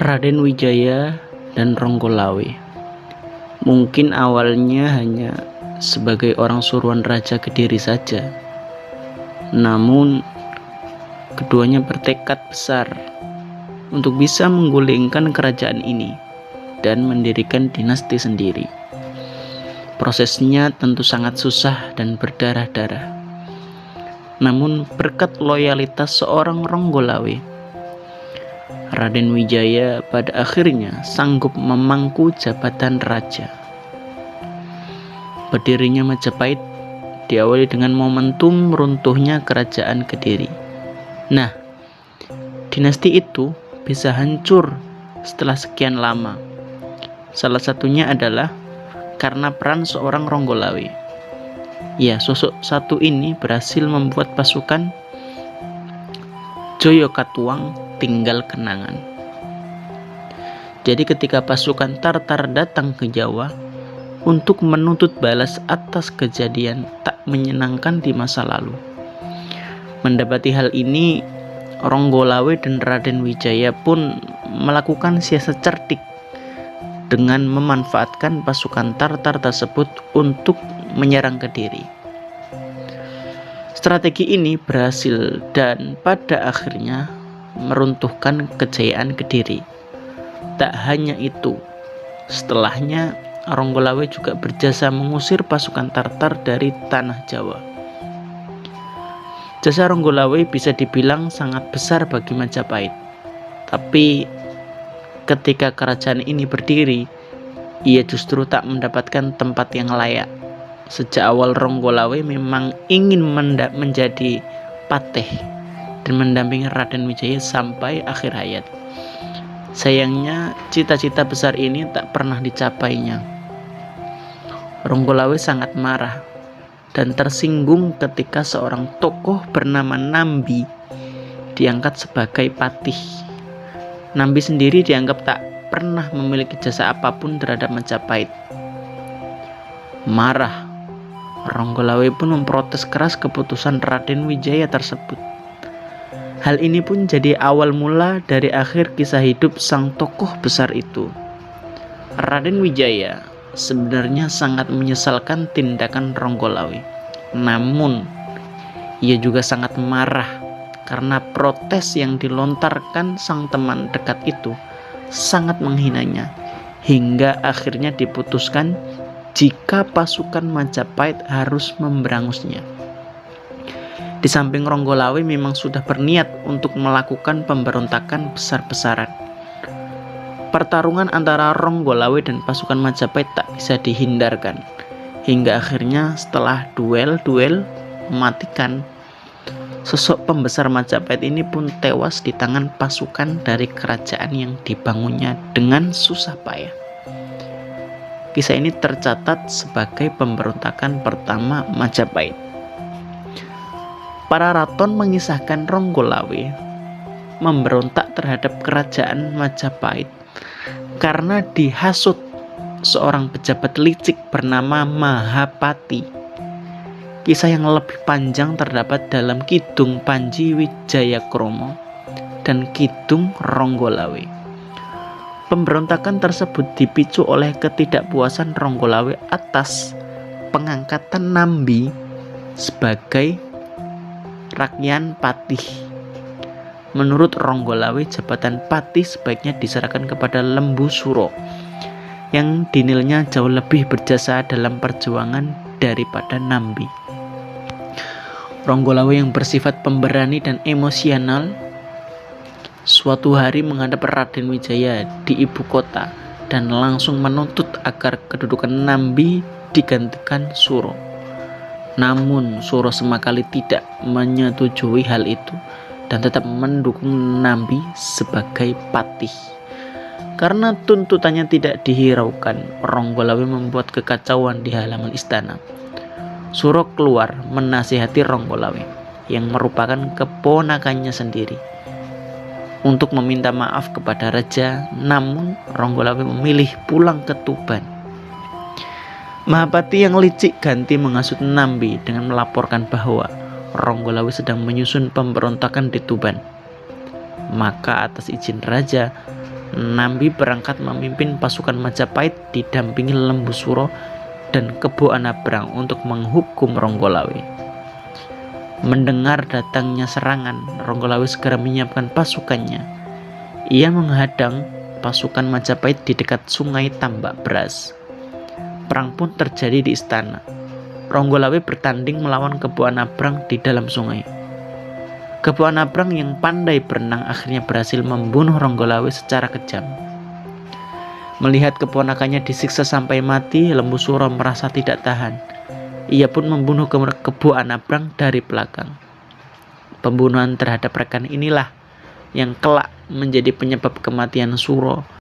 Raden Wijaya dan Ronggolawe. Mungkin awalnya hanya sebagai orang suruhan Raja Kediri saja. Namun keduanya bertekad besar untuk bisa menggulingkan kerajaan ini dan mendirikan dinasti sendiri. Prosesnya tentu sangat susah dan berdarah-darah. Namun berkat loyalitas seorang Ronggolawe, Raden Wijaya pada akhirnya sanggup memangku jabatan raja. Berdirinya Majapahit diawali dengan momentum runtuhnya kerajaan Kediri. Nah, dinasti itu bisa hancur setelah sekian lama. Salah satunya adalah karena peran seorang Ronggolawe. Ya, sosok satu ini berhasil membuat pasukan Joyokatuang tinggal kenangan. Jadi ketika pasukan Tartar datang ke Jawa untuk menuntut balas atas kejadian tak menyenangkan di masa lalu, mendapati hal ini, Ronggolawe dan Raden Wijaya pun melakukan siasat cerdik dengan memanfaatkan pasukan Tartar tersebut untuk menyerang Kediri. Strategi ini berhasil dan pada akhirnya meruntuhkan kejayaan Kediri. Tak hanya itu, setelahnya Ronggolawe juga berjasa mengusir pasukan Tartar dari tanah Jawa. Jasa Ronggolawe bisa dibilang sangat besar bagi Majapahit. Tapi ketika kerajaan ini berdiri, ia justru tak mendapatkan tempat yang layak. Sejak awal Ronggolawe memang ingin menjadi patih dan mendampingi Raden Wijaya sampai akhir hayat. Sayangnya cita-cita besar ini tak pernah dicapainya. Ronggolawe sangat marah dan tersinggung ketika seorang tokoh bernama Nambi diangkat sebagai patih. Nambi sendiri dianggap tak pernah memiliki jasa apapun terhadap Majapahit. Marah, Ronggolawe pun memprotes keras keputusan Raden Wijaya tersebut. Hal ini pun jadi awal mula dari akhir kisah hidup sang tokoh besar itu. Raden Wijaya sebenarnya sangat menyesalkan tindakan Ronggolawe. Namun, ia juga sangat marah karena protes yang dilontarkan sang teman dekat itu sangat menghinanya, hingga akhirnya diputuskan jika pasukan Majapahit harus memberangusnya. Di samping Ronggolawe memang sudah berniat untuk melakukan pemberontakan besar-besaran. Pertarungan antara Ronggolawe dan pasukan Majapahit tak bisa dihindarkan. Hingga akhirnya setelah duel mematikan, sosok pembesar Majapahit ini pun tewas di tangan pasukan dari kerajaan yang dibangunnya dengan susah payah. Kisah ini tercatat sebagai pemberontakan pertama Majapahit. Para raton mengisahkan Ronggolawe memberontak terhadap kerajaan Majapahit karena dihasut seorang pejabat licik bernama Mahapati. Kisah yang lebih panjang terdapat dalam Kidung Panji Wijayakromo dan Kidung Ronggolawe. Pemberontakan tersebut dipicu oleh ketidakpuasan Ronggolawe atas pengangkatan Nambi sebagai Rakyan Patih. Menurut Ronggolawe, jabatan patih sebaiknya diserahkan kepada Lembu Suro yang dinilainya jauh lebih berjasa dalam perjuangan daripada Nambi. Ronggolawe yang bersifat pemberani dan emosional suatu hari menghadap Raden Wijaya di ibu kota dan langsung menuntut agar kedudukan Nambi digantikan Suro. Namun Suro sama sekali tidak menyetujui hal itu dan tetap mendukung Nambi sebagai patih. Karena tuntutannya tidak dihiraukan, Ronggolawe membuat kekacauan di halaman istana. Suro keluar menasihati Ronggolawe yang merupakan keponakannya sendiri untuk meminta maaf kepada raja, namun Ronggolawe memilih pulang ke Tuban. Mahapati yang licik ganti menghasut Nambi dengan melaporkan bahwa Ronggolawe sedang menyusun pemberontakan di Tuban. Maka atas izin raja, Nambi berangkat memimpin pasukan Majapahit didampingi Lembu Suro dan Kebo Anabrang untuk menghukum Ronggolawe. Mendengar datangnya serangan, Ronggolawe segera menyiapkan pasukannya. Ia menghadang pasukan Majapahit di dekat sungai Tambak Beras. Perang pun terjadi di istana. Ronggolawe bertanding melawan Kebo Anabrang di dalam sungai. Kebo Anabrang yang pandai berenang akhirnya berhasil membunuh Ronggolawe secara kejam. Melihat keponakannya disiksa sampai mati, Lembu Suro merasa tidak tahan. Ia pun membunuh Kebo Anabrang dari belakang. Pembunuhan terhadap rekan inilah yang kelak menjadi penyebab kematian Suro